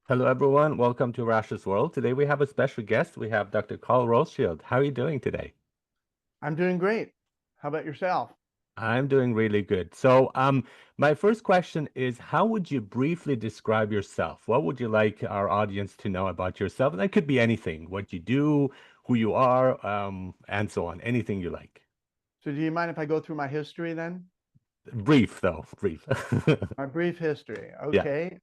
Hello, everyone. Welcome to Rash's World. Today we have a special guest. We have Dr. Carl Rothschild. How are you doing today? I'm doing great. How about yourself? I'm doing really good. My first question is, how would you briefly describe yourself? What would you like our audience to know about yourself? And that could be anything, what you do, who you are, and so on. Anything you like. So, do you mind if I go through my history then? Brief, though, brief. My brief history. Yeah. Okay.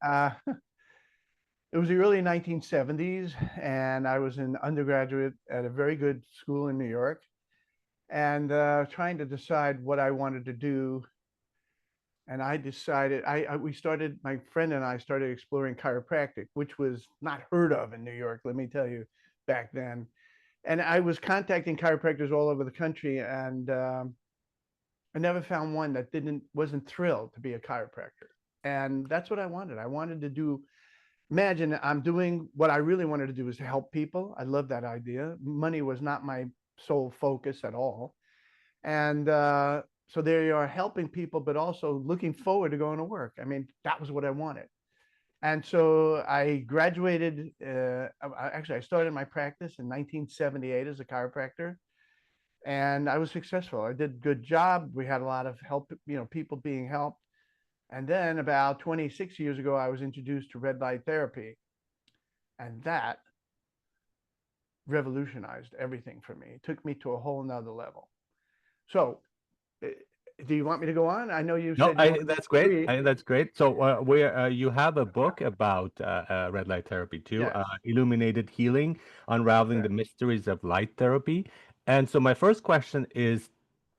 It was the early 1970s, and I was an undergraduate at a very good school in New York, and trying to decide what I wanted to do. And I decided we started, my friend and I started exploring chiropractic, which was not heard of in New York, let me tell you, back then. And I was contacting chiropractors all over the country, and I never found one that wasn't thrilled to be a chiropractor. And that's what I wanted. I wanted to do, imagine I'm doing what I really wanted to do is to help people. I love that idea. Money was not my sole focus at all. And so there you are, helping people, but also looking forward to going to work. I mean, that was what I wanted. And so I graduated. Actually, I started my practice in 1978 as a chiropractor, and I was successful. I did a good job. We had a lot of help, people being helped. And then about 26 years ago, I was introduced to red light therapy, and that revolutionized everything for me. It took me to a whole nother level. So, eh, do you want me to go on? I know you No, said you wanted that's great. brief. That's great. Where you have a book about red light therapy too, Yes, Illuminated Healing, Unraveling the correct. Mysteries of Light Therapy. And so my first question is,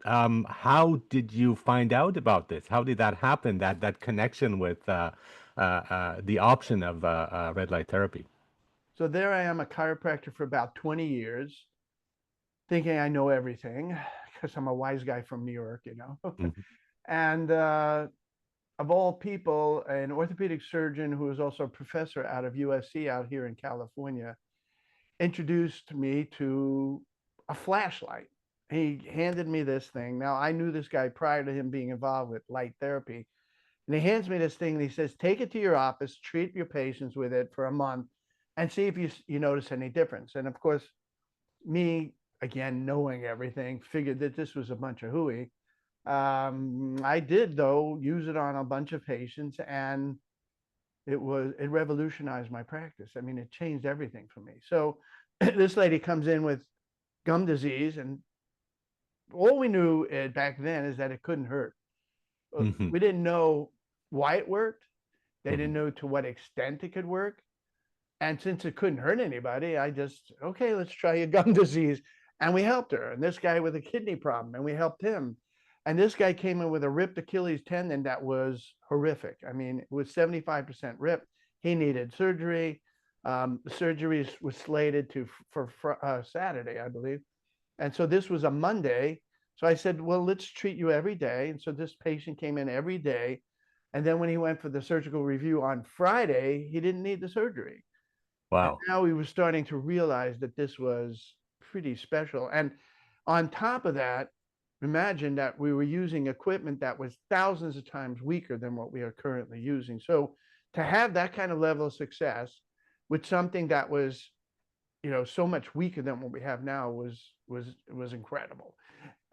how did you find out about this? How did that happen? That connection with the option of red light therapy? So there I am, a chiropractor for about 20 years, thinking I know everything because I'm a wise guy from New York, Mhm. and of all people, an orthopedic surgeon who is also a professor out of USC out here in California introduced me to a flashlight. He handed me this thing. Now, I knew this guy prior to him being involved with light therapy. And he hands me this thing and he says, take it to your office, treat your patients with it for a month, and see if you notice any difference. And of course, me, again, knowing everything, figured that this was a bunch of hooey. I did, though, use it on a bunch of patients, and it revolutionized my practice. I mean, it changed everything for me. So this lady comes in with gum disease, and all we knew back then is that it couldn't hurt. Mhm. We didn't know why it worked. They didn't Mhm. know to what extent it could work. And since it couldn't hurt anybody, I just, okay, let's try a gum disease. And we helped her. And this guy with a kidney problem, and we helped him. And this guy came in with a ripped Achilles tendon that was horrific. I mean, it was 75% ripped. He needed surgery. The surgery was slated for Saturday, I believe. And so this was a Monday. So I said, well, let's treat you every day. And so this patient came in every day. And then when he went for the surgical review on Friday, he didn't need the surgery. And Wow. now we were starting to realize that this was pretty special. And on top of that, imagine that we were using equipment that was thousands of times weaker than what we are currently using. So to have that kind of level of success with something that was, so much weaker than what we have now was incredible.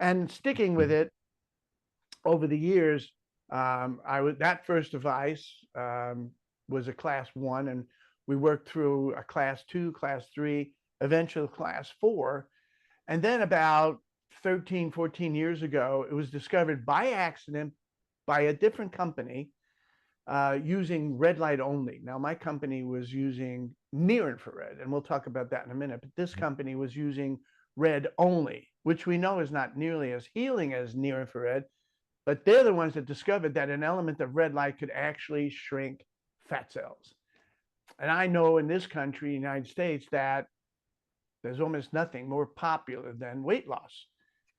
And sticking with Mhm. it over the years, I was that first device was a class one, and we worked through a class two, class three, eventually class four. And then about 13, 14 years ago, it was discovered by accident by a different company using red light only. Now, my company was using near infrared, and we'll talk about that in a minute. But this company was using red only, which we know is not nearly as healing as near infrared, but they're the ones that discovered that an element of red light could actually shrink fat cells. And I know in this country, United States, that there's almost nothing more popular than weight loss.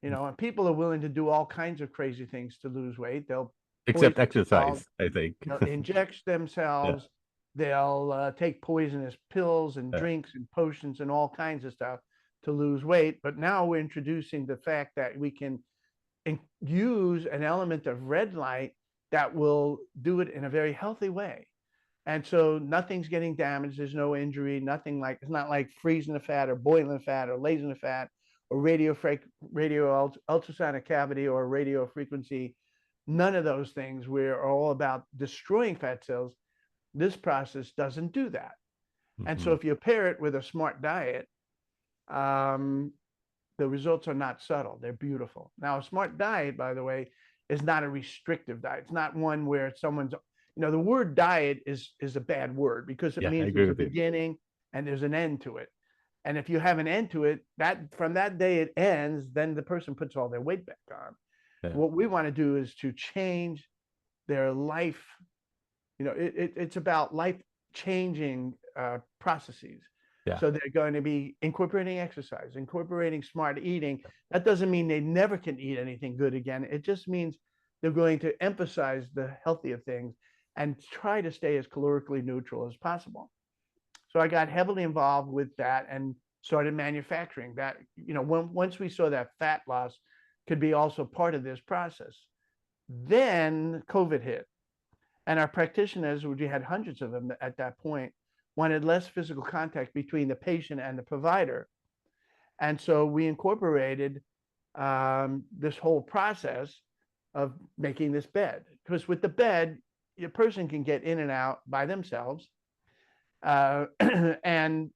And people are willing to do all kinds of crazy things to lose weight. They'll Except poison themselves, exercise, I think. they'll inject Yeah. themselves, they'll take poisonous pills and Yeah. drinks and potions and all kinds of stuff to lose weight. But now we're introducing the fact that we can use an element of red light that will do it in a very healthy way. And so nothing's getting damaged. There's no injury, nothing like, it's not like freezing the fat or boiling the fat or lasing the fat or radio ultrasonic cavity or radio frequency. None of those things. We're all about destroying fat cells. This process doesn't do that. And so Hmm. if you pair it with a smart diet, um, the results are not subtle. They're beautiful. Now, a smart diet, by the way, is not a restrictive diet. It's not one where someone's, the word diet is a bad word because it Yeah, I means agree there's a with you. beginning and there's an end to it. And if you have an end to it, that from that day it ends, then the person puts all their weight back on. Yeah, What we want to do is to change their life. It's about life changing processes. yeah. So they're going to be incorporating exercise, incorporating smart eating. That doesn't mean they never can eat anything good again. It just means they're going to emphasize the healthier things and try to stay as calorically neutral as possible. So I got heavily involved with that and started manufacturing that. Once we saw that fat loss could be also part of this process, then COVID hit. And our practitioners, we had hundreds of them at that point, wanted less physical contact between the patient and the provider. And so we incorporated this whole process of making this bed. Because with the bed, a person can get in and out by themselves, and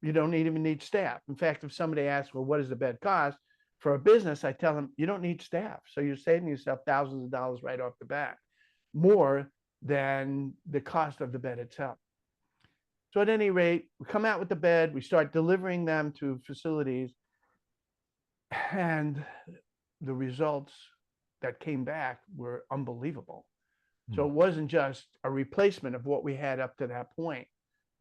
you don't even need staff. In fact, if somebody asks, well, what does the bed cost? For a business, I tell them, you don't need staff. So you're saving yourself thousands of dollars right off the bat, more than the cost of the bed itself. So at any rate, we come out with the bed, we start delivering them to facilities, and the results that came back were unbelievable. So Mm. it wasn't just a replacement of what we had up to that point.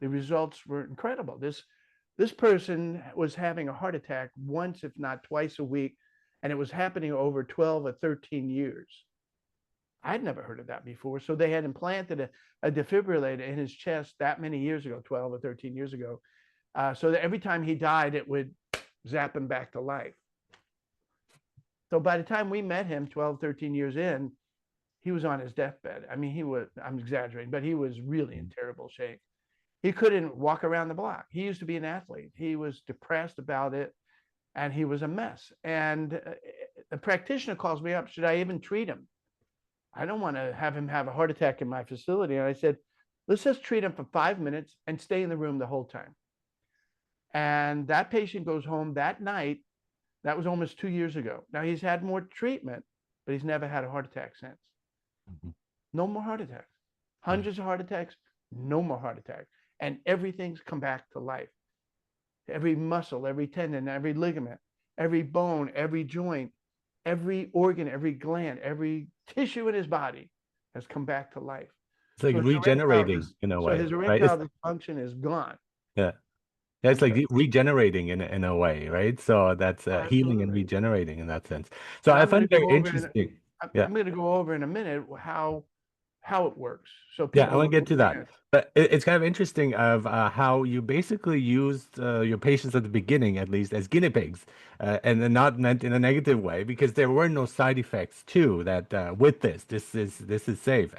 The results were incredible. This person was having a heart attack once, if not twice a week, and it was happening over 12 or 13 years. I'd never heard of that before. So they had implanted a defibrillator in his chest that many years ago, 12 or 13 years ago, so that every time he died, it would zap him back to life. So by the time we met him 12, 13 years in, he was on his deathbed. I mean, I'm exaggerating, but he was really in terrible shape. He couldn't walk around the block. He used to be an athlete. He was depressed about it, and he was a mess. And a practitioner calls me up, should I even treat him? I don't want to have him have a heart attack in my facility. And I said, let's just treat him for 5 minutes and stay in the room the whole time. And that patient goes home that night. That was almost 2 years ago. Now he's had more treatment, but he's never had a heart attack since. Mhm. No more heart attacks. Yeah. Hundreds of heart attacks, no more heart attacks. And everything's come back to life. Every muscle, every tendon, every ligament, every bone, every joint, every organ, every gland, every tissue in his body has come back to life. It's like So regenerating in a so way, his right? It's erectile dysfunction is gone. yeah. Yeah, it's like Okay. regenerating in a way, right? So that's Oh, healing and absolutely. regenerating in that sense. So And I I'm going find to it very go over in interesting. Yeah. I'm going to go over in a minute how it works, so Yeah, I people want to get to that. understand. But it's kind of interesting of how you basically used your patients at the beginning, at least, as guinea pigs, and then not meant in a negative way, because there were no side effects too. That with this is safe,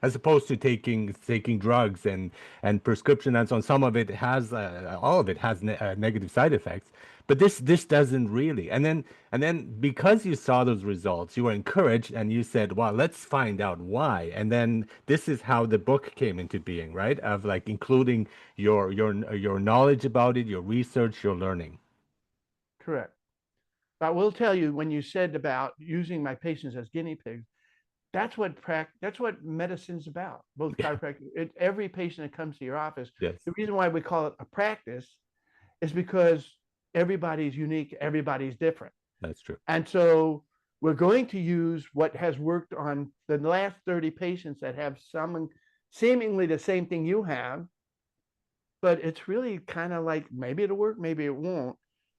as opposed to taking drugs and prescription and so on. Some of it has all of it has negative side effects, but this doesn't really. And then because you saw those results, you were encouraged and you said, "Well, let's find out why." And then this is how the book came into being, right? Of like including your knowledge about it, your research, your learning. Correct. But I will tell you, when you said about using my patients as guinea pigs, that's what medicine's about. Both Yeah. chiropractic, every patient that comes to your office. Yes, The reason why we call it a practice is because everybody's unique, everybody's different. that's true. And so we're going to use what has worked on the last 30 patients that have some seemingly the same thing you have, but it's really kind of like maybe it'll work, maybe it won't.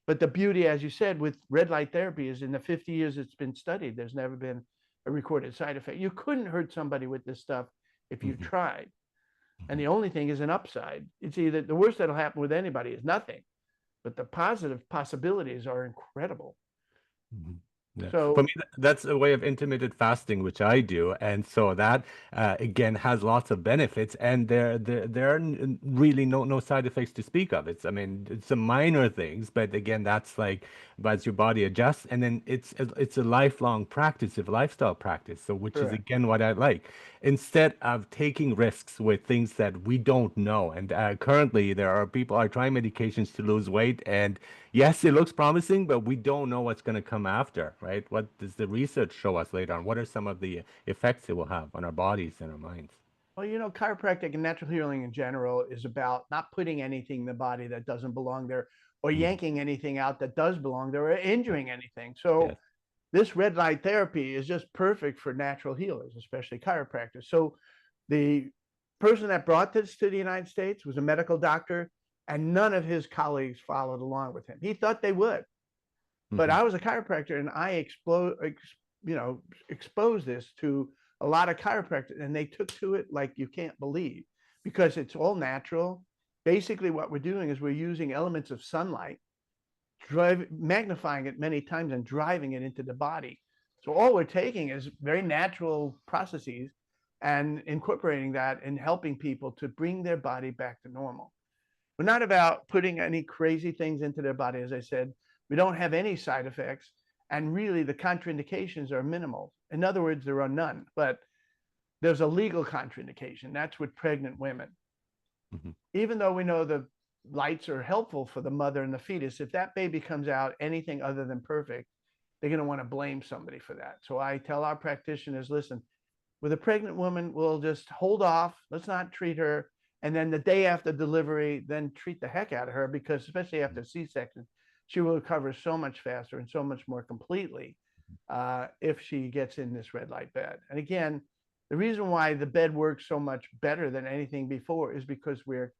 But the beauty, as you said, with red light therapy is in the 50 years it's been studied, there's never been a recorded side effect. You couldn't hurt somebody with this stuff if you Hmm. tried. And Hmm. the only thing is an upside. It's either the worst that'll happen with anybody is nothing, but the positive possibilities are incredible. Hmm. Yeah. For So me, that's a way of intermittent fasting, which I do, and so that again has lots of benefits, and there are really no side effects to speak of. It's I mean it's some minor things, but again that's like as your body adjusts, and then it's a lifelong practice, a lifestyle practice. So which is correct. again what I like. Instead of taking risks with things that we don't know, and currently there are people are trying medications to lose weight, and yes, it looks promising, but we don't know what's going to come after, right? What does the research show us later on? What are some of the effects it will have on our bodies and our minds? Well, chiropractic and natural healing in general is about not putting anything in the body that doesn't belong there or Mhm. yanking anything out that does belong there or injuring anything. So Yes. this red light therapy is just perfect for natural healers, especially chiropractors. So the person that brought this to the United States was a medical doctor, and none of his colleagues followed along with him. He thought they would, but Hmm. I was a chiropractor, and exposed this to a lot of chiropractors, and they took to it like you can't believe, because it's all natural. Basically, what we're doing is we're using elements of sunlight, magnifying it many times and driving it into the body. So all we're taking is very natural processes and incorporating that and helping people to bring their body back to normal. We're not about putting any crazy things into their body. As I said, we don't have any side effects, and really the contraindications are minimal. In other words, there are none, but there's a legal contraindication. That's with pregnant women. Hmm. Even though we know the lights are helpful for the mother and the fetus, if that baby comes out anything other than perfect, they're going to want to blame somebody for that. So I tell our practitioners, listen, with a pregnant woman, we'll just hold off. Let's not treat her. And then the day after delivery, then treat the heck out of her, because especially after C-section, she will recover so much faster and so much more completely if she gets in this red light bed. And again, the reason why the bed works so much better than anything before is because we're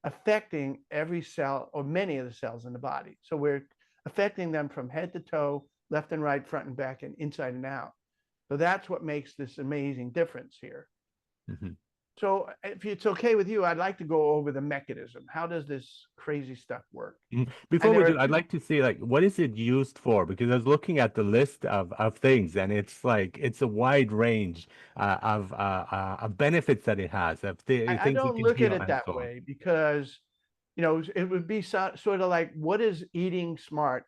affecting every cell or many of the cells in the body. So we're affecting them from head to toe, left and right, front and back, and inside and out. So that's what makes this amazing difference here. Hmm. So if it's okay with you, I'd like to go over the mechanism. How does this crazy stuff work? Before And we there are do, I'd two. like to see like what is it used for? Because I was looking at the list of things, and it's like it's a wide range of benefits that it has, of th I things it don't can look at heal, it and that so on. way, because it would be sort of like, what is eating smart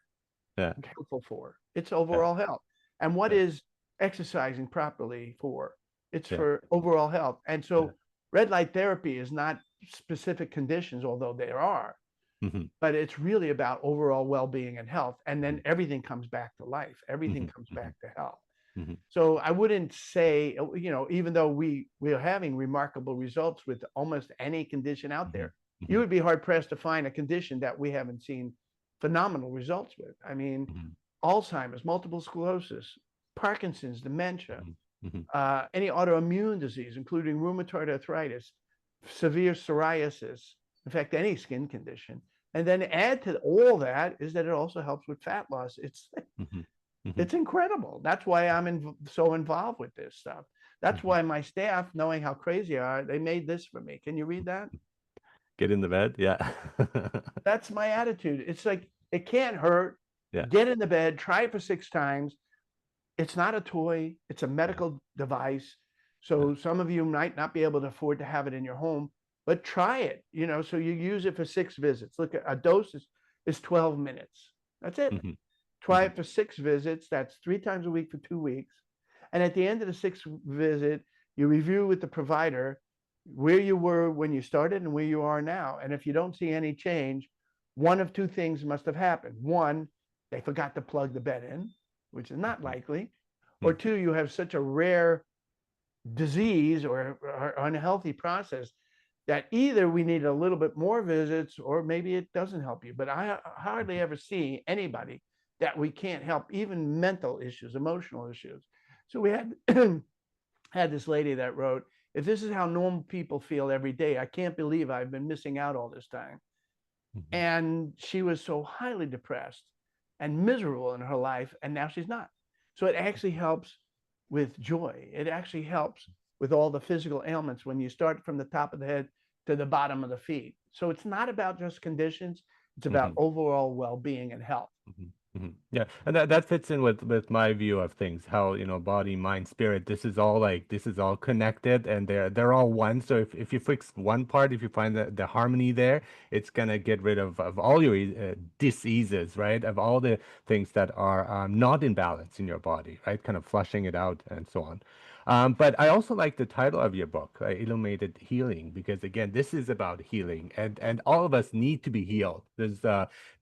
Yeah, helpful for? It's yeah, overall health. And what yeah, is exercising properly for? It's yeah, for overall health. And yeah. so red light therapy is not specific conditions, although there are, Hmm. but it's really about overall well-being and health. And then Hmm. everything comes back to life. Everything Hmm. comes Hmm. back to health. Hmm. So I wouldn't say, even though we are having remarkable results with almost any condition out Hmm. there, you Hmm. would be hard pressed to find a condition that we haven't seen phenomenal results with. I mean, Hmm. Alzheimer's, multiple sclerosis, Parkinson's, dementia, Hmm. Hmm. any autoimmune disease, including rheumatoid arthritis, severe psoriasis, in fact, any skin condition. And then add to all that is that it also helps with fat loss. It's Hmm. Hmm. it's incredible. That's why so involved with this stuff. That's Hmm. why my staff, knowing how crazy I are, they made this for me. Can you read that? Get in the bed. Yeah. That's my attitude. It's like, it can't hurt. Yeah. Get in the bed, try it for 6 times. It's not a toy, it's a Yeah. medical device. Yeah. So some of you might not be able to afford to have it in your home, but try it. So you use it for 6 visits. Look, at a dose is 12 minutes. That's it. Hmm. Try Hmm. it for 6 visits. That's 3 times a week for 2 weeks. And at the end of the sixth visit, you review with the provider where you were when you started and where you are now. And if you don't see any change, one of two things must have happened. One, they forgot to plug the bed in, which is not likely. Or Hmm. two, you have such a rare disease or unhealthy process that either we need a little bit more visits or maybe it doesn't help you. But I hardly ever see anybody that we can't help, even mental issues, emotional issues. So we had had this lady that wrote, if this is how normal people feel every day, I can't believe I've been missing out all this time. Hmm. And she was so highly depressed and miserable in her life, and now she's not. So it actually helps with joy. It actually helps with all the physical ailments when you start from the top of the head to the bottom of the feet. So it's not about just conditions, it's about Hmm. overall well-being and health. Hmm. Yeah, and that fits in with my view of things, how, body, mind, spirit, this is all connected and they're all one. So if you fix one part, if you find the harmony there, it's gonna get rid of all your diseases, right? Of all the things that are not in balance in your body, right? Kind of flushing it out and so on. But I also like the title of your book, Illuminated Healing, because again, this is about healing, and all of us need to be healed.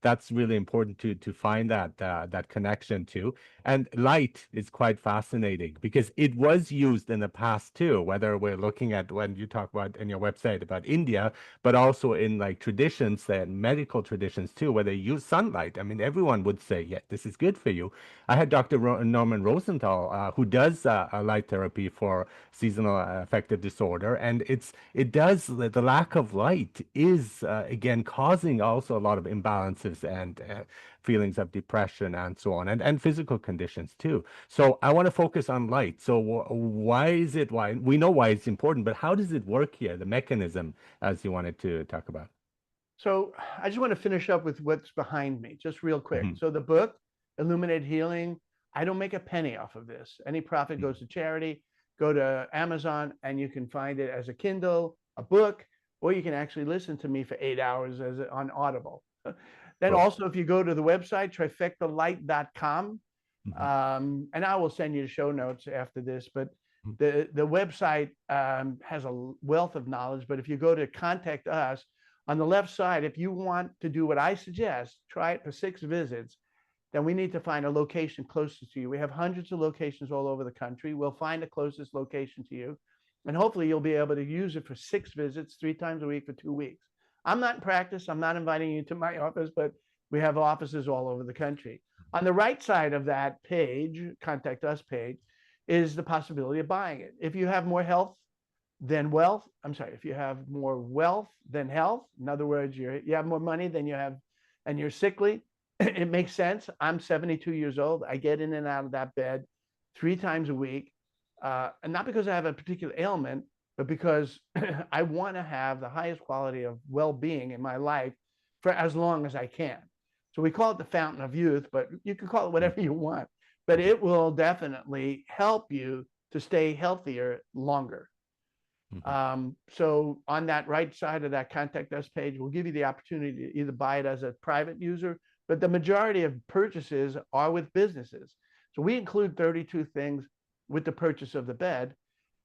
That's really important to find that connection too. And light is quite fascinating because it was used in the past too, whether we're looking at when you talk about in your website about India, but also in like traditions and medical traditions too, where they use sunlight. I mean, everyone would say, yeah, this is good for you. I had Dr. Norman Rosenthal, who does a light therapy for seasonal affective disorder, and it does the lack of light is again causing also a lot of imbalances and feelings of depression and so on, and physical conditions too. So I want to focus on light. So why is it why we know why it's important, but how does it work here? The mechanism, as you wanted to talk about. So I just want to finish up with what's behind me, just real quick. Mhm. So the book, Illuminated Healing, I don't make a penny off of this. Any profit Mhm. goes to charity. Go to Amazon and you can find it as a Kindle, a book, or you can actually listen to me for 8 hours as on Audible. Then Cool. also, if you go to the website, trifectalight.com, Mhm. and I will send you the show notes after this, but Mhm. the website has a wealth of knowledge. But if you go to contact us, on the left side, if you want to do what I suggest, try it for 6 visits, then we need to find a location closest to you. We have hundreds of locations all over the country. We'll find the closest location to you. And hopefully you'll be able to use it for 6 visits, 3 times a week for 2 weeks. I'm not in practice. I'm not inviting you to my office, but we have offices all over the country. On the right side of that page, contact us page, is the possibility of buying it. If you have more health than wealth, I'm sorry, if you have more wealth than health, in other words, you have more money than you have, and you're sickly, it makes sense. I'm 72 years old. I get in and out of that bed 3 times a week. And not because I have a particular ailment, but because I want to have the highest quality of well being in my life for as long as I can. So we call it the fountain of youth, but you can call it whatever you want. But Mhm. it will definitely help you to stay healthier longer. Mhm. So on that right side of that contact us page, we'll give you the opportunity to either buy it as a private user, but the majority of purchases are with businesses. So we include 32 things with the purchase of the bed.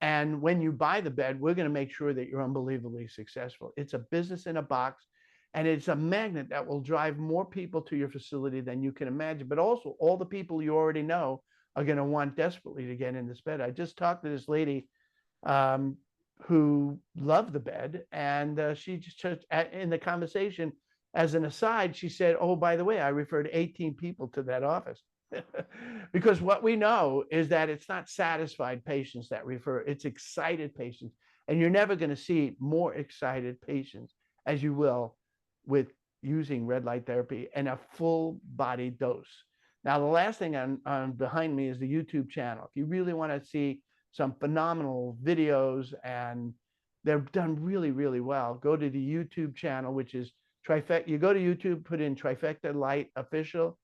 And when you buy the bed, we're going to make sure that you're unbelievably successful. It's a business in a box, and it's a magnet that will drive more people to your facility than you can imagine. But also, all the people you already know are going to want desperately to get in this bed. I just talked to this lady um, who loved the bed. And she just, in the conversation, as an aside, she said, "Oh, by the way, I referred 18 people to that office." Because what we know is that it's not satisfied patients that refer, it's excited patients. And you're never going to see more excited patients as you will with using red light therapy and a full body dose. Now, the last thing on behind me is the YouTube channel. If you really want to see some phenomenal videos and they're done really, really well, go to the YouTube channel, which is Trifecta. You go to YouTube, put in Trifecta Light Official,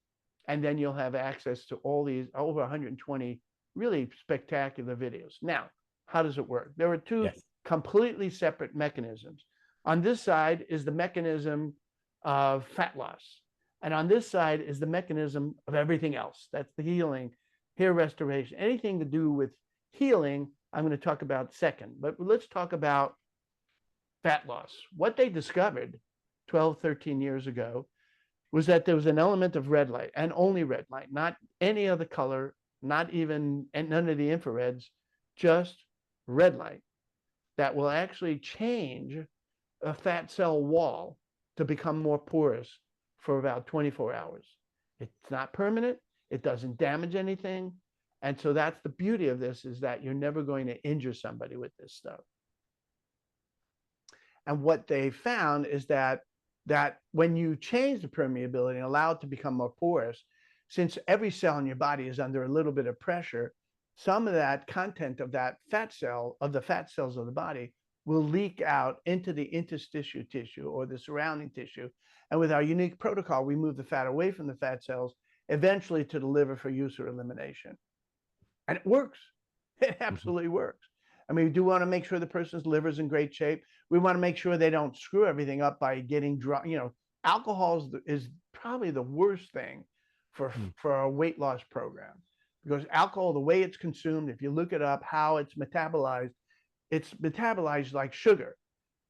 and then you'll have access to all these over 120 really spectacular videos. Now, how does it work? There are two Yes. completely separate mechanisms. On this side is the mechanism of fat loss. And on this side is the mechanism of everything else. That's the healing, hair restoration, anything to do with healing, I'm going to talk about second. But let's talk about fat loss. What they discovered 12, 13 years ago was that there was an element of red light and only red light, not any other color, not even and none of the infrareds, just red light that will actually change a fat cell wall to become more porous for about 24 hours. It's not permanent. It doesn't damage anything. And so that's the beauty of this, is that you're never going to injure somebody with this stuff. And what they found is that when you change the permeability and allow it to become more porous, since every cell in your body is under a little bit of pressure, some of that content of that fat cell, of the fat cells of the body, will leak out into the interstitial tissue or the surrounding tissue. And with our unique protocol, we move the fat away from the fat cells eventually to the liver for use or elimination. And it works. It Hmm. absolutely works. I mean, we do want to make sure the person's liver is in great shape. We want to make sure they don't screw everything up by getting drunk. You know, alcohol is probably the worst thing for a weight loss program, because alcohol, the way it's consumed, if you look it up, how it's metabolized like sugar,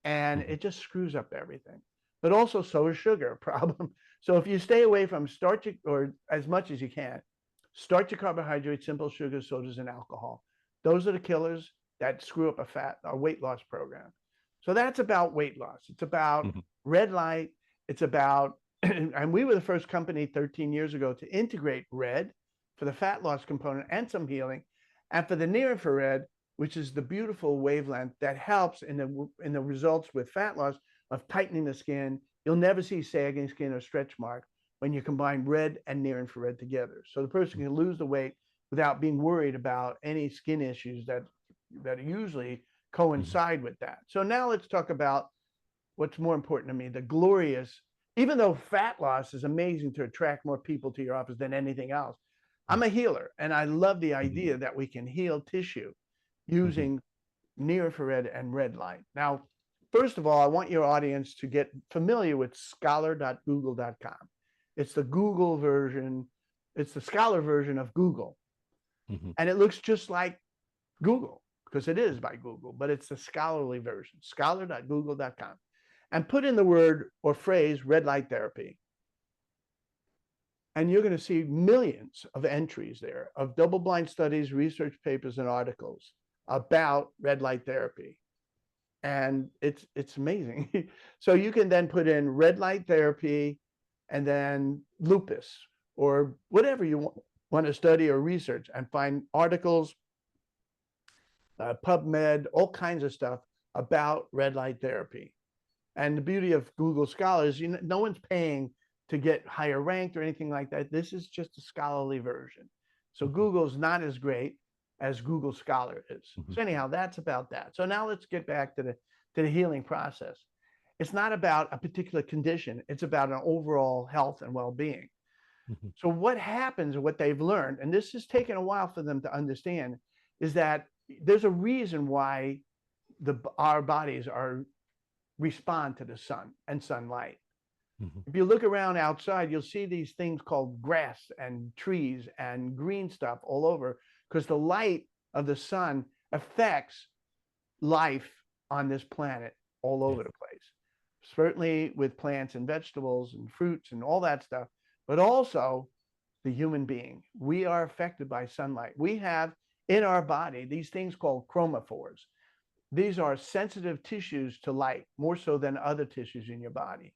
and Hmm. it just screws up everything. But also, so is sugar a problem. So if you stay away from starch, or as much as you can, starchy carbohydrates, simple sugars, sodas, and alcohol. Those are the killers that screw up a weight loss program. So that's about weight loss. It's about Hmm. red light. It's about, and we were the first company 13 years ago to integrate red for the fat loss component and some healing, and for the near infrared, which is the beautiful wavelength that helps in the results with fat loss of tightening the skin. You'll never see sagging skin or stretch marks when you combine red and near infrared together. So the person can lose the weight without being worried about any skin issues that usually Hmm. coincide with that. So now let's talk about what's more important to me, the glorious, even though fat loss is amazing to attract more people to your office than anything else, I'm a healer, and I love the Hmm. idea that we can heal tissue Hmm. using near infrared and red light. Now, first of all, I want your audience to get familiar with scholar.google.com. It's the Google version, it's the Scholar version of Google. Hmm. And it looks just like Google because it is by Google, but it's the scholarly version, scholar.google.com. And put in the word or phrase red light therapy. And you're going to see millions of entries there of double blind studies, research papers, and articles about red light therapy. And it's amazing. So you can then put in red light therapy and then lupus or whatever you want to study or research, and find articles, PubMed, all kinds of stuff about red light therapy. And the beauty of Google Scholars, no one's paying to get higher ranked or anything like that. This is just a scholarly version. So Google's not as great as Google Scholar is. Hmm. So anyhow, that's about that. So now let's get back to the healing process. It's not about a particular condition. It's about an overall health and well-being. Hmm. So what happens, what they've learned, and this has taken a while for them to understand, is that there's a reason why our bodies are respond to the sun and sunlight. Hmm. If you look around outside, you'll see these things called grass and trees and green stuff all over, because the light of the sun affects life on this planet all Yeah. over the place. Certainly with plants and vegetables and fruits and all that stuff, but also the human being. We are affected by sunlight. We have in our body these things called chromophores. These are sensitive tissues to light, more so than other tissues in your body.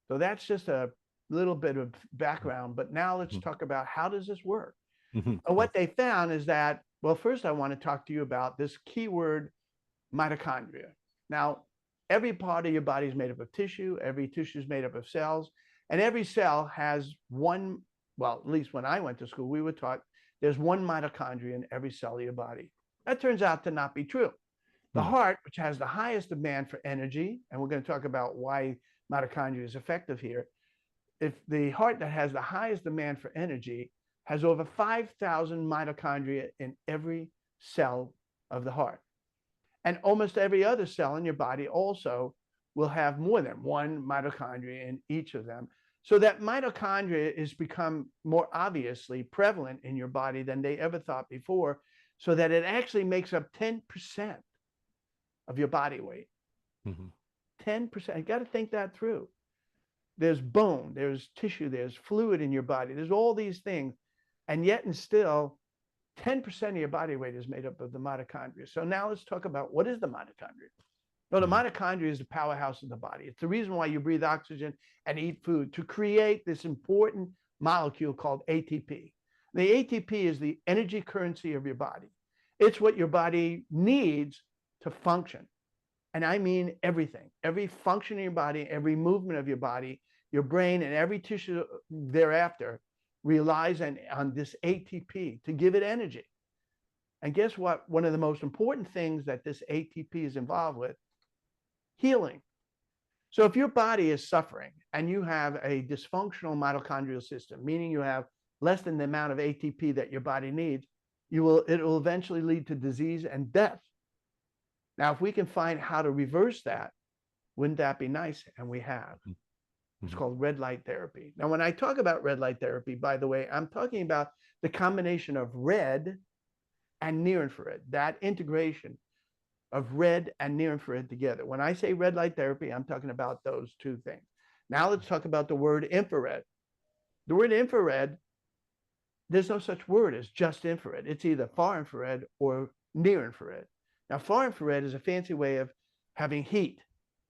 So that's just a little bit of background. But now let's Hmm. talk about how does this work? Hmm. And Yes. what they found is that, well, first I want to talk to you about this keyword mitochondria. Now, every part of your body is made up of tissue. Every tissue is made up of cells. And every cell has one, well, at least when I went to school, we were taught there's one mitochondria in every cell of your body. That turns out to not be true. The Hmm. heart, which has the highest demand for energy, and we're going to talk about why mitochondria is effective here. If the heart that has the highest demand for energy has over 5,000 mitochondria in every cell of the heart. And almost every other cell in your body also will have more than one mitochondria in each of them. So that mitochondria has become more obviously prevalent in your body than they ever thought before, so that it actually makes up 10% of your body weight. Hmm. 10%. You got to think that through. There's bone, there's tissue, there's fluid in your body, there's all these things. And yet, and still, 10% of your body weight is made up of the mitochondria. So now let's talk about what is the mitochondria? Well, the Hmm. mitochondria is the powerhouse of the body. It's the reason why you breathe oxygen and eat food, to create this important molecule called ATP. The ATP is the energy currency of your body. It's what your body needs to function. And I mean everything, every function in your body, every movement of your body, your brain, and every tissue thereafter relies on this ATP to give it energy. And guess what? One of the most important things that this ATP is involved with, healing. So if your body is suffering and you have a dysfunctional mitochondrial system, meaning you have less than the amount of ATP that your body needs, it will eventually lead to disease and death. Now, if we can find how to reverse that, wouldn't that be nice? And we have. It's Mhm. called red light therapy. Now, when I talk about red light therapy, by the way, I'm talking about the combination of red and near infrared, that integration of red and near infrared together. When I say red light therapy, I'm talking about those two things. Now let's talk about the word infrared. The word infrared, there's no such word as just infrared. It's either far infrared or near infrared. Now, far infrared is a fancy way of having heat.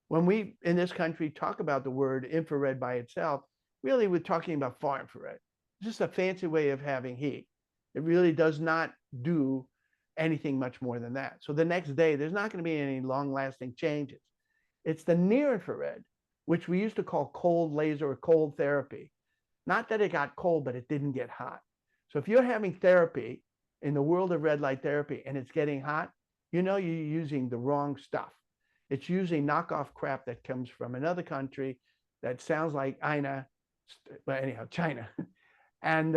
When we in this country talk about the word infrared by itself, really we're talking about far infrared. It's just a fancy way of having heat. It really does not do anything much more than that. So the next day, there's not going to be any long lasting changes. It's the near infrared, which we used to call cold laser or cold therapy. Not that it got cold, but it didn't get hot. So if you're having therapy in the world of red light therapy and it's getting hot, you know you're using the wrong stuff. It's using knockoff crap that comes from another country that sounds like Ina, but anyhow, China. And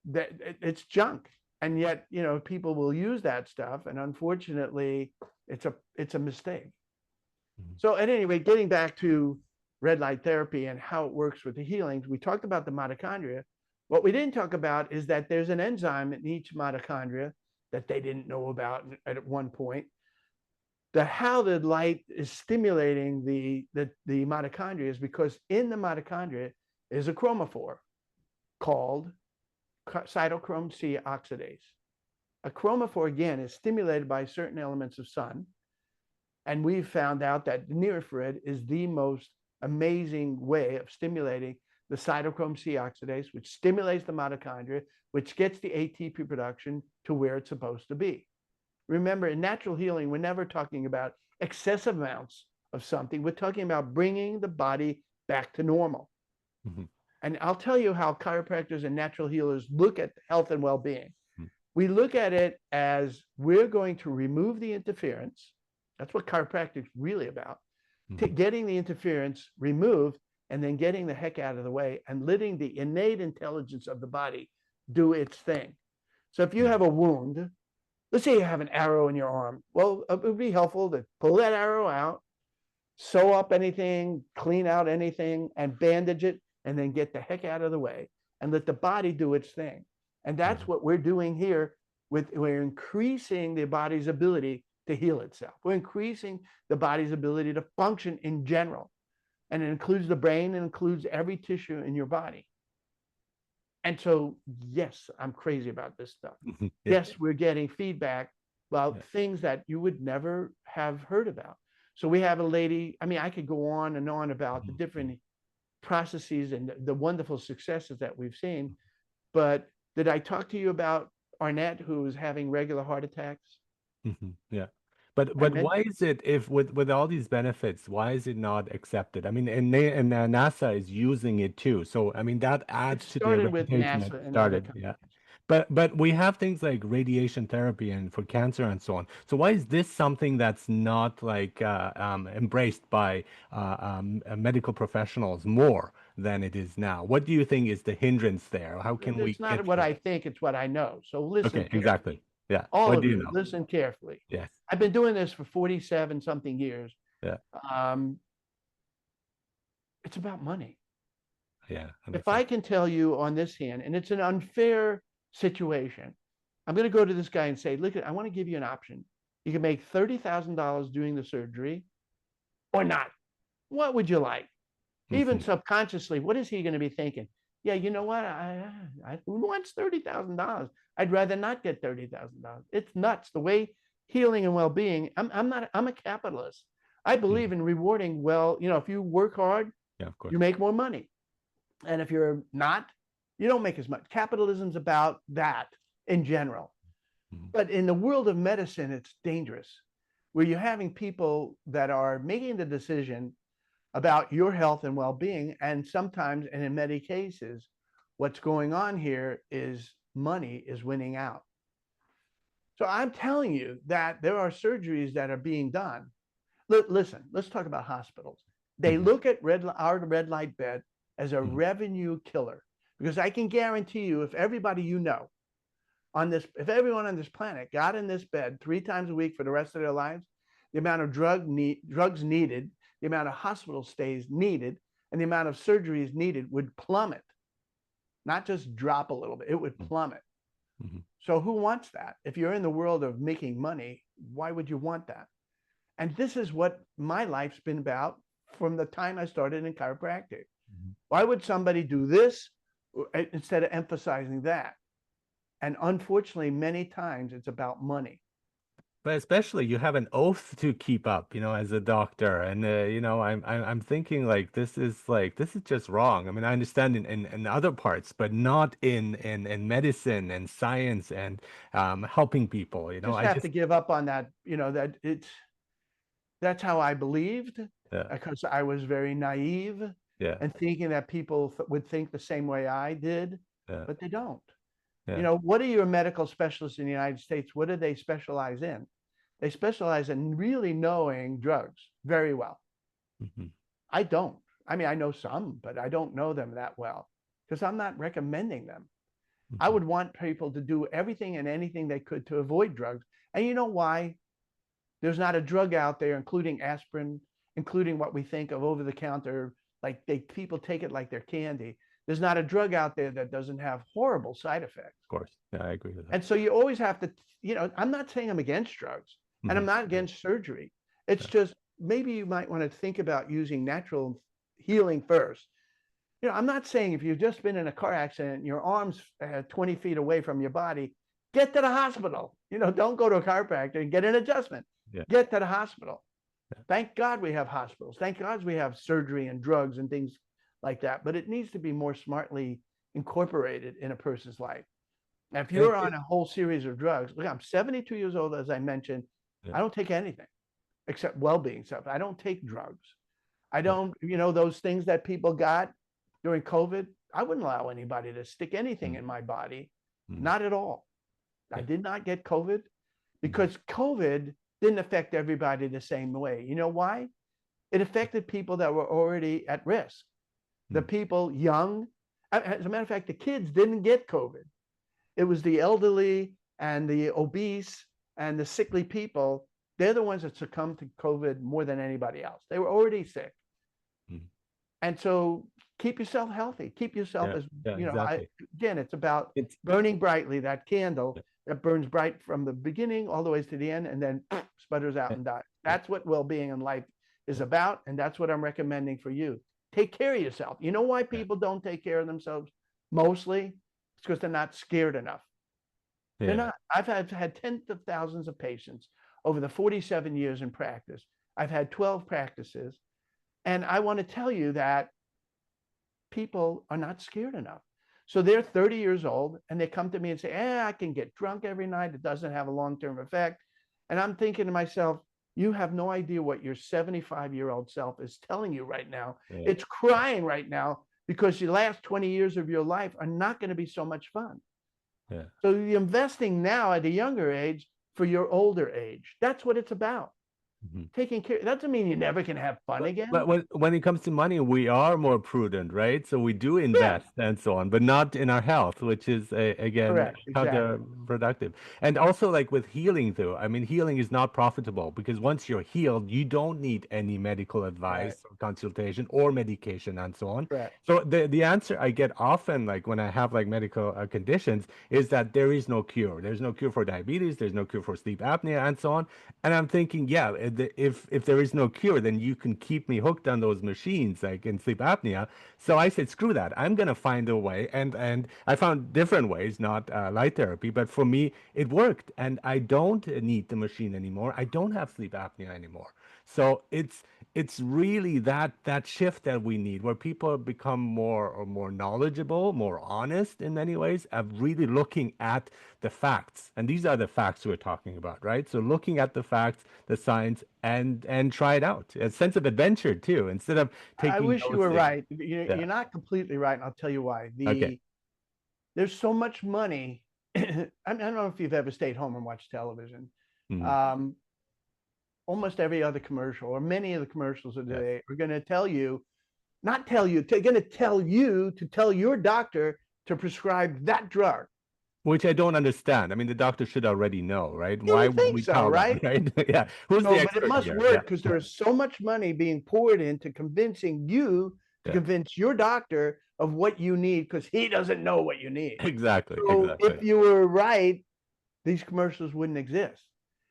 it's junk. And yet, you know, people will use that stuff. And unfortunately, it's a mistake. Mhm. So at any rate, getting back to red light therapy and how it works with the healings, we talked about the mitochondria. What we didn't talk about is that there's an enzyme in each mitochondria that they didn't know about at one point. How the light is stimulating the mitochondria is because in the mitochondria is a chromophore called cytochrome C oxidase. A chromophore, again, is stimulated by certain elements of sun. And we've found out that near infrared is the most amazing way of stimulating the cytochrome C oxidase, which stimulates the mitochondria, which gets the ATP production to where it's supposed to be. Remember, in natural healing, we're never talking about excessive amounts of something. We're talking about bringing the body back to normal. Mhm. And I'll tell you how chiropractors and natural healers look at health and well-being. Mhm. We look at it as we're going to remove the interference. That's what chiropractic is really about. Mhm. Getting the interference removed and then getting the heck out of the way and letting the innate intelligence of the body do its thing. So if you Yeah. have a wound, let's say you have an arrow in your arm. Well, it would be helpful to pull that arrow out, sew up anything, clean out anything, and bandage it, and then get the heck out of the way and let the body do its thing. And that's Mhm. what we're doing here. We're increasing the body's ability to heal itself. We're increasing the body's ability to function in general. And it includes the brain, and includes every tissue in your body. And so, yes, I'm crazy about this stuff. Mhm. Yeah. Yes, we're getting feedback about Yeah. things that you would never have heard about. So we have a lady, I mean, I could go on and on about the Mhm. Mhm. different processes and the wonderful successes that we've seen. But did I talk to you about Arnett, who is having regular heart attacks? Mhm. Yeah. I But why mentioned is it if with all these benefits, why is it not accepted? I mean, and NASA is using it too. So I mean that it adds to their started with reputation that NASA and other started. companies. Yeah. But we have things like radiation therapy and for cancer and so on. So why is this something that's not like embraced by medical professionals more than it is now? What do you think is the hindrance there? How can we It's not get what through I it? think, it's what I know. So listen Okay, carefully. exactly. Yeah. All What of do you you, know? listen carefully. Yes. I've been doing this for 47 something years. Yeah. Um, it's about money. Yeah. If 100%. I can tell you on this hand, and it's an unfair situation, I'm going to go to this guy and say, look, I want to give you an option. You can make $30,000 doing the surgery or not. What would you like? Even Mhm. subconsciously, what is he going to be thinking? Yeah, you know what? Who wants $30,000? I'd rather not get $30,000. It's nuts. The way healing and well-being. I'm not. I'm a capitalist. I believe Mhm. in rewarding. Well, you know, if you work hard, Yeah, of you course. make more money, and if you're not, you don't make as much. Capitalism's about that in general. Mhm. But in the world of medicine, it's dangerous, where you're having people that are making the decision about your health and well-being, and sometimes, and in many cases, what's going on here is money is winning out. So I'm telling you that there are surgeries that are being done. Listen, let's talk about hospitals. They Mhm. look at our red light bed as a Mhm. revenue killer, because I can guarantee you, if everybody you know on this, if everyone on this planet got in this bed 3 times a week for the rest of their lives, the amount of drugs needed, the amount of hospital stays needed, and the amount of surgeries needed would plummet, not just drop a little bit, it would plummet. Mhm. So who wants that? If you're in the world of making money, why would you want that? And this is what my life's been about from the time I started in chiropractic. Mhm. Why would somebody do this instead of emphasizing that? And unfortunately, many times it's about money. But especially you have an oath to keep up, as a doctor, and I'm thinking like this is just wrong. I mean, I understand in other parts, but not in medicine and science and helping people. Just I have to just give up on that, that's how I believed, yeah because I was very naive yeah and thinking that people would think the same way I did, yeah but they don't. yeah What are your medical specialists in the United States? What do they specialize in? They specialize in really knowing drugs very well. hmm I don't. I mean, I know some, but I don't know them that well because I'm not recommending them. I hmm would want people to do everything and anything they could to avoid drugs. And you know why? There's not a drug out there, including aspirin, including what we think of over the counter, like people take it like they're candy. There's not a drug out there that doesn't have horrible side effects. of course, yeah, I agree with that. And so you always have to, I'm not saying I'm against drugs and I'm Hmm not against surgery. It's just maybe you might want to think about using natural healing first. I'm not saying if you've just been in a car accident, your arm's 20 feet away from your body, get to the hospital. Don't go to a chiropractor and get an adjustment. Yeah, Get to the hospital. yeah, Thank God we have hospitals. Thank God we have surgery and drugs and things like that. But it needs to be more smartly incorporated in a person's life. Now, if and you're on a whole series of drugs, look, I'm 72 years old, as I mentioned. yeah, I don't take anything except well-being stuff. I don't take drugs. I yeah, don't, those things that people got during COVID, I wouldn't allow anybody to stick anything mm, in my body. mm, Not at all. I yeah, did not get COVID mhm, because COVID didn't affect everybody the same way. You know why? It affected people that were already at risk. The mm, people young, as a matter of fact, the kids didn't get COVID. It was the elderly and the obese and the sickly people. They're the ones that succumbed to COVID more than anybody else. They were already sick. mm, And so keep yourself healthy. Keep yourself yeah, as, yeah, exactly. again, it's about It's burning brightly, that candle that burns bright from the beginning all the way to the end and then sputters out yeah, and dies. yeah, That's what well-being in life is yeah, about. And that's what I'm recommending for you. Take care of yourself. You know why yeah, people don't take care of themselves? Mostly it's because they're not scared enough. They're yeah. not. I've had tens of thousands of patients over the 47 years in practice. I've had 12 practices. And I want to tell you that people are not scared enough. So they're 30 years old and they come to me and say, I can get drunk every night. It doesn't have a long-term effect. And I'm thinking to myself, you have no idea what your 75-year-old self is telling you right now. Yeah. It's crying right now because the last 20 years of your life are not going to be so much fun. Yeah. So you're investing now at a younger age for your older age. That's what it's about. Mhm. Taking care. That doesn't mean you never can have fun But again. when it comes to money, we are more prudent, right? So we do Yeah, invest and so on, but not in our health, which is again correct. Exactly. counterproductive. And also like with healing though, I mean healing is not profitable because once you're healed, you don't need any medical Right. advice or consultation or medication and so on. Correct. So the answer I get often like when I have like medical conditions is that there is no cure. There's no cure for diabetes, there's no cure for sleep apnea and so on. And I'm thinking, yeah, if there is no cure, then you can keep me hooked on those machines, like in sleep apnea. So I said, screw that. I'm gonna find a way, and I found different ways, not light therapy, but for me, it worked, and I don't need the machine anymore. I don't have sleep apnea anymore. So it's really that shift that we need, where people become more knowledgeable, more honest in many ways, of really looking at the facts. And these are the facts we're talking about, right? So looking at the facts, the science, and try it out. A sense of adventure too, instead of I taking wish you those were things. right. Yeah. You're not completely right, and I'll tell you why. Okay. There's so much money. I don't know if you've ever stayed home and watched television. Mhm. Um, almost every other commercial or many of the commercials of Yes. today are going to tell you, not tell you, they're going to tell you to tell your doctor to prescribe that drug. Which I don't understand. I mean, the doctor should already know, right? You Why would would think we so, tell them, right? right? Yeah. Who's the So, but it expert must here? Yeah. work because there is so much money being poured into convincing you to Yeah. convince your doctor of what you need because he doesn't know what you need. Exactly. So Exactly. if you were right, these commercials wouldn't exist.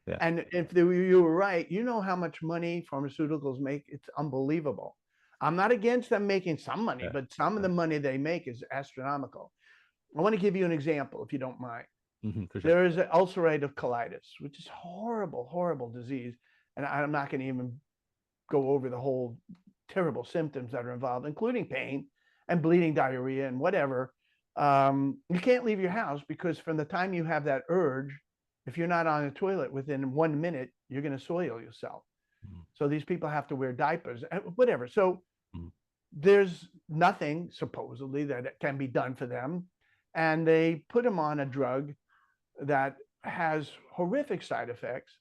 Yeah. And if you were right, you know how much money pharmaceuticals make. It's unbelievable. I'm not against them making some money, Yeah. but some of the money they make is astronomical. I want to give you an example, if you don't mind. For sure. There is an ulcerative colitis, which is horrible, horrible disease. And I'm not going to even go over the whole terrible symptoms that are involved, including pain and bleeding, diarrhea, and whatever. You can't leave your house because from the time you have that urge, if you're not on the toilet within 1 minute, you're going to soil yourself. Mhm. So these people have to wear diapers, whatever. So Mhm. there's nothing supposedly that can be done for them. And they put them on a drug that has horrific side effects.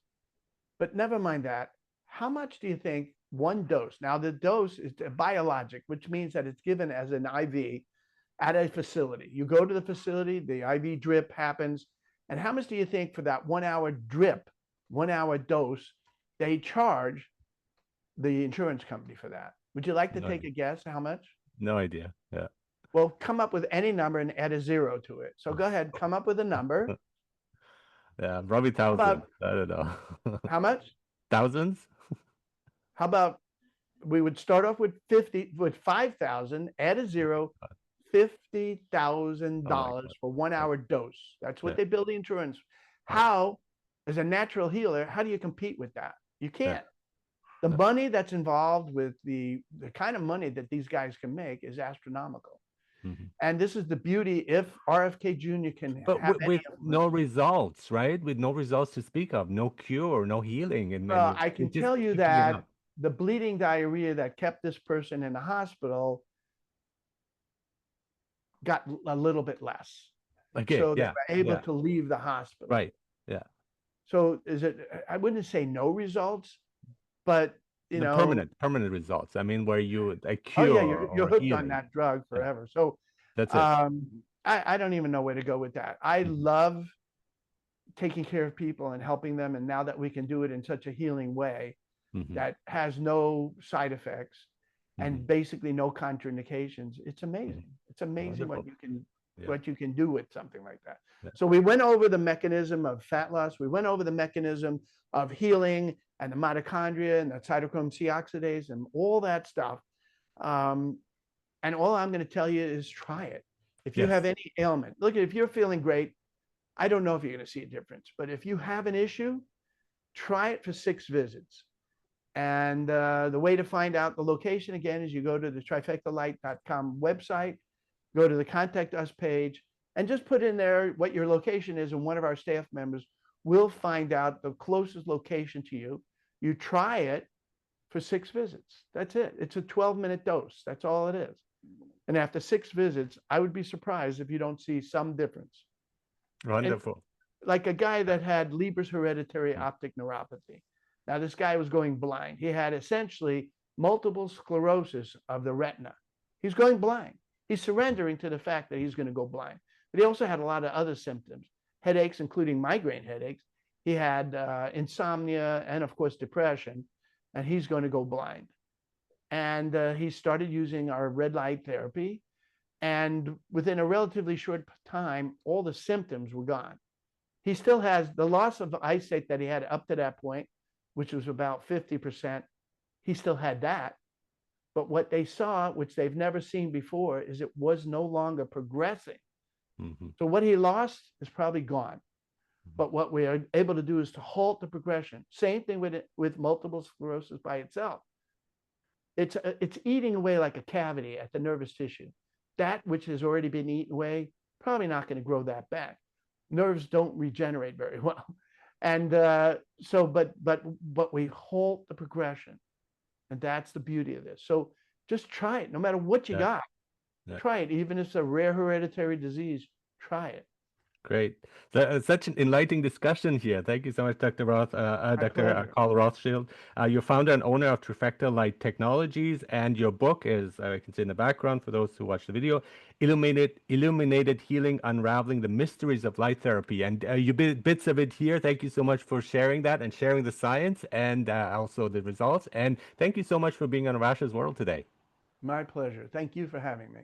But never mind that. How much do you think one dose? Now, the dose is a biologic, which means that it's given as an IV at a facility. You go to the facility, the IV drip happens. And how much do you think for that 1 hour drip, 1 hour dose, they charge the insurance company for that? Would you like to No take idea. a guess how much? No idea. Yeah. Well, come up with any number and add a zero to it. So go ahead, come up with a number. Yeah. Probably How thousands. about I don't know. how much? Thousands? How about we would start off with 50, with 5,000, add a zero, Oh my $50,000 God. for 1 hour dose. That's what Yeah. they build the insurance. Yeah. How, as a natural healer, how do you compete with that? You Yeah. can't. The Yeah. money that's involved with the kind of money that these guys can make is astronomical. Mhm. And this is the beauty. If RFK Jr. can But have any with no influence, results, right? With no results to speak of, no cure, no healing, and I they're can just tell you keeping it that up. the bleeding diarrhea that kept this person in the hospital got a little bit less. Okay, So they yeah, were able yeah, to leave the hospital. right, yeah. So is it, I wouldn't say no results, but you The know, permanent results. I mean, where you a oh yeah, cure you're or hooked on healing. that drug Yeah, forever. So that's it. I don't even know where to go with that. I Mhm, love taking care of people and helping them. And now that we can do it in such a healing way mhm, that has no side effects mhm, and basically no contraindications, it's mhm. amazing. It's amazing Wonderful. Yeah, what you can do with something like that. yeah, So we went over the mechanism of fat loss. We went over the mechanism of healing and the mitochondria and the cytochrome C oxidase and all that stuff. Um, and all I'm going to tell you is try it. If you have yes. any ailment, look, if you're feeling great, I don't know if you're going to see a difference, but if you have an issue, try it for 6 visits. And the way to find out the location again is you go to the trifectalight.com website, go to the contact us page, and just put in there what your location is, and one of our staff members will find out the closest location to you. You try it for 6 visits. That's it. It's a 12-minute dose. That's all it is. And after 6 visits, I would be surprised if you don't see some difference. And Wonderful. like a guy that had Leber's hereditary optic neuropathy. Now, this guy was going blind. He had essentially multiple sclerosis of the retina. He's going blind. He's surrendering to the fact that he's going to go blind. But he also had a lot of other symptoms, headaches, including migraine headaches. He had insomnia and, of course, depression, and he's going to go blind. And he started using our red light therapy. And within a relatively short time, all the symptoms were gone. He still has the loss of eyesight that he had up to that point, which was about 50%. He still had that. But what they saw, which they've never seen before, is it was no longer progressing. Hmm. So what he lost is probably gone. Hmm. But what we are able to do is to halt the progression. Same thing with multiple sclerosis by itself. It's eating away like a cavity at the nervous tissue. That which has already been eaten away, probably not going to grow that back. Nerves don't regenerate very well. And but we halt the progression. And that's the beauty of this. So just try it, no matter what you Yeah, got. yeah. Try it, even if it's a rare hereditary disease. Try it. Great. So, such an enlightening discussion here. Thank you so much, Dr. My Dr. pleasure. Carl Rothschild. You're founder and owner of Trifecta Light Technologies, and your book is, I can see in the background for those who watch the video, Illuminated Healing, Unraveling the Mysteries of Light Therapy. And you bits of it here. Thank you so much for sharing that and sharing the science and also the results. And thank you so much for being on Rash's World today. My pleasure. Thank you for having me.